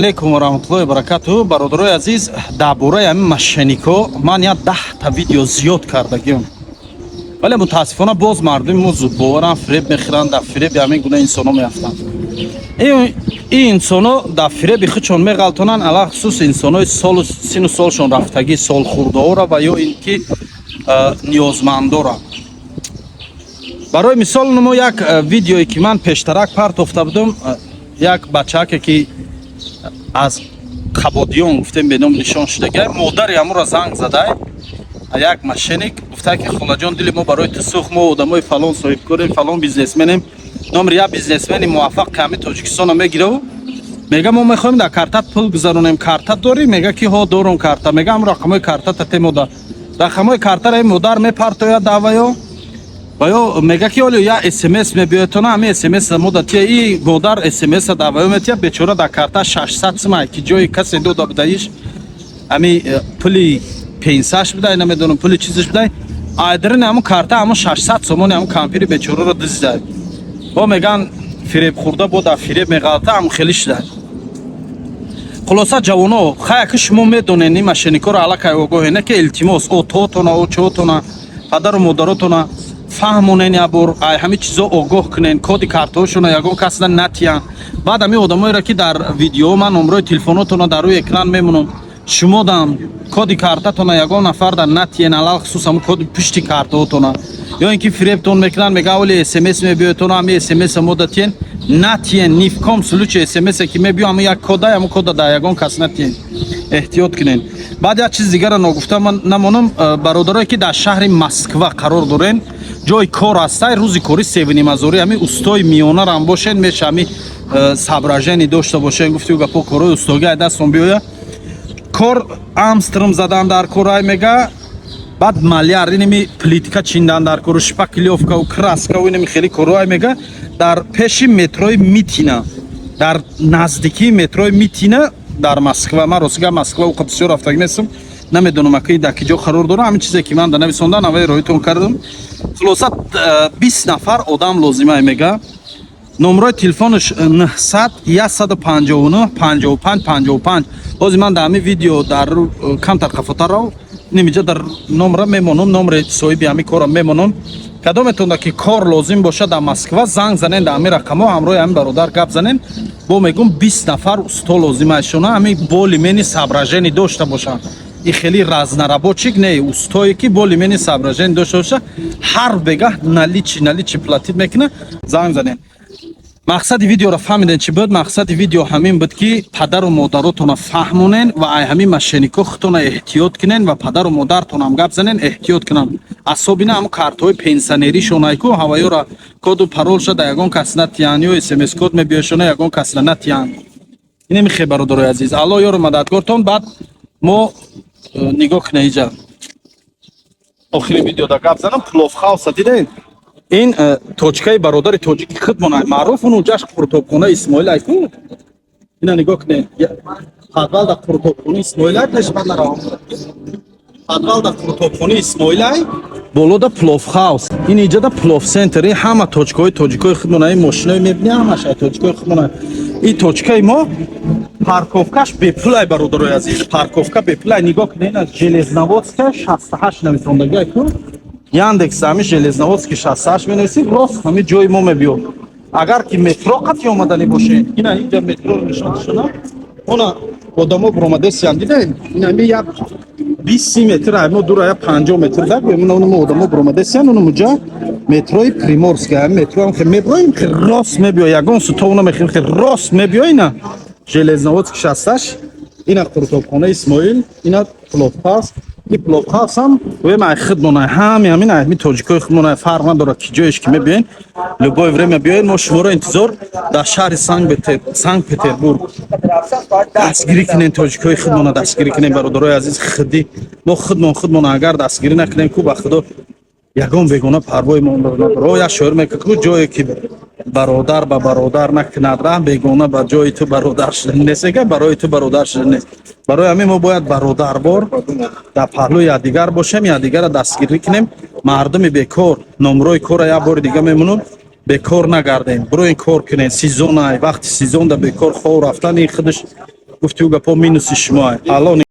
Алейкум ва rahmatullohi ва баракатуҳ. Бародарои азиз, дар бораи ҳамин мошеннико ман як 10 видео зиёд кардагиам. Вале мутаассифона боз мардуми мо зуд боваранд, фиреб мехӯранд, дар фиреби ҳамин гуна инсоно меафтанд. Ин инсоно дар фиреби худшон меғалтонанд, алахусус инсонои сину солшон рафтагӣ, солхӯрдаора ва ё ин ки ниёзмандора. Барои мисол мо як видеое ки ман пештарак партофта будам, як бачааке ки аз Қабодиён гуфтем бе ном нишон шудагай, модари ҳамуро занг задай, як мошенник гуфтае ки холаҷон, дили мо барои ту сӯх, мо одамои фалон соҳибкорем, фалон бизнесменем, номри як бизнесмени муваффақ ки ҳамин Тоҷикистона мегираву, мега мо мехоҳем дар картат пул гузаронем. Карта дорӣ? Мега ки ҳо дорам карта. Мега ҳам рақамҳои картата те модар. Рақамҳои картаро модар мепартояд даваё. ва ё мега ки олё я смс мебиёетона, ҳамин смс мода тия и модар смс даваё метия бечора дар карта 600 сомай ки ҷои касе дода бидаиш ҳамин пули пенсияш бидай, намедонам пули чизиш бидай, айдрини ҳамун карта ҳамун 600 сомони ҳамун кампири бечораро дизидай. бо меган фиреб хӯрда бо дар фиреб меғалта ҳамун хеле шудай. хулоса ҷавоно, хая ки шумо медонед ин мошенникоро аллакай огоҳе, не ки илтимос отоатона очоатона падару модаротона фаҳмонен, я бор ҳамин чизо огоҳ кунен, коди картаҳошона ягон кас натиян. баъд ҳамин одамоеро ки дар видео ман номрои телефонотона дар рӯи экран мемонам, шумо дам коди картатона ягон нафар дар натиен, алахусус ҳамун коди пушти картаҳотона, ё ин ки фиребтон мекунанд, мега оли смс мебиёетона, ҳамин смс мо датиен натиен, ни в ком случае смс ки мебиё ҳамун як кода, ҳамун кода дар ягон кас натиен. эҳтиёт кунен. баъд як чиз дигаро ногуфта намонам, бародарое ки дар шаҳри Москва қарор дорен, ҷои кор ҳастай, рӯзи кори севнимазори ҳамин устои миёнаро ҳам бошен, меша ҳамин соображение дошта бошен, гуфтиу гапо корои устогӣ дастон биёя. кор амстром задан дар корай мега, баъд маляр иними плитка чиндан дар кору, шпаклёвкаву краскаву иними хеле короай мега дар пеши метрои Митина, дар наздикии метрои Митина дар Москва. ман ростига Москва уқа бисёр рафтагӣ меистам, намедонам аки дар ки ҷо қарор дорам. ҳамин чизе ки ман дар нависондам наваи роҳитон кардам. хулоса 20 нафар одам лозимае мега. номрои телефонаш 900 159 55 55. бози ман дар ҳамин видео дар камтар қафотарро нимиҷа дар номра мемонам, номри соҳиби ҳамин кора мемонам. кадометон ки кор лозим боша дар Москва, занг занен дар ҳамин рақамҳо, ҳамроҳи ҳамин бародар гап занен, бо мегум 20 нафар усто лозимаашона, ҳамин бо лимени соображение дошта бошанд. и хеле разнорабочик не устое ки бо лимени соображение дошта боша, ҳар бегах наличи платит мекуна, занг занен. мақсади видеоро фаҳмидем чӣ буд? мақсади видео ҳамин буд ки падару модаротона фаҳмонен ва ай ҳамин мошеннико худтона эҳтиёт кунен ва падару модаратонам гап занен, эҳтиёт кунанд. асобина ҳамун картаҳои пенсионеришона ку ҳаваёра коду паролша да ягон кас натиян, ё смс код мебиёшона ягон касра натиян. ине михе бародарои азиз, алло ёро мададкортон. баъд мо нигоҳ кунем иҷа охири видеода гап занам. пловхауса дидед? ин точкаи бародари тоҷики худмона маъруф унуҷаш қуртобхонаи Исмоилай ку. ина нигоҳ кунед. подвал дар қуртобхонаи Исмоилай пешбандаро. подвал дар қуртобхонаи Исмоилай болода пловхаус. ин иҷада плов центр. ин ҳама точкаҳои тоҷикои худмона, ин мошинои мебини ҳамаша точкаи худмона. ин точкаи мо парковкаш бепулай бародарои азиз. парковка бепулай. нигоҳ кунед. ин железноводская 68 нависондагиай ку. Яндекс ҳамин железноводский 68 менависид, рост ҳамин ҷои мо мебиёд. агар ки метро қатъи омаданӣ бошед, ина инҷа метроро нишон дишона, она одамо биромадесиянд дидед, ин ҳамин як 20 метр, мо дура як 50 метр дар бемона, оно одамо биромадесиянд, оно муҷа метрои Приморский, ҳамин метро ҳам хеле мебиёем, хеле рост мебиё, ягон сутона мехем, хеле рост мебиё. ина железноводский 68, ина қуртобхонаи Исмоил, ина пловхаус. ин пловхаус ҳам вемай худмона ҳамин ҳамин тоҷикои худмона фарқ надорад ки ҷоеш ки мебиёен, любое время биёед. мо шуморо интизор дар шаҳри Санкт-Петербург дастгирӣ кунем, тоҷикои худмона дастгирӣ кунем. бародарои азиз, худӣ мо худмона агар дастгирӣ накунем ку ба худо ягон бегона парвои мо надорад. як шоир мегӯяд ку ҷое ки бародар ба бародар накунад раҳм, бегона ба ҷои ту бародар шудан нест. эга барои ту бародар шудан нест. барои ҳамин мо бояд бародарбор дар паҳлӯи якдигар бошем, якдигарро дастгирӣ кунем. мардуми бекор номрои корро як бори дига мемонам, бекор нагардем. бироин кор кунем. сезон ай вақти сезон да бекор хов рафтан ин худаш گفتگو گپا مینوسی شما الان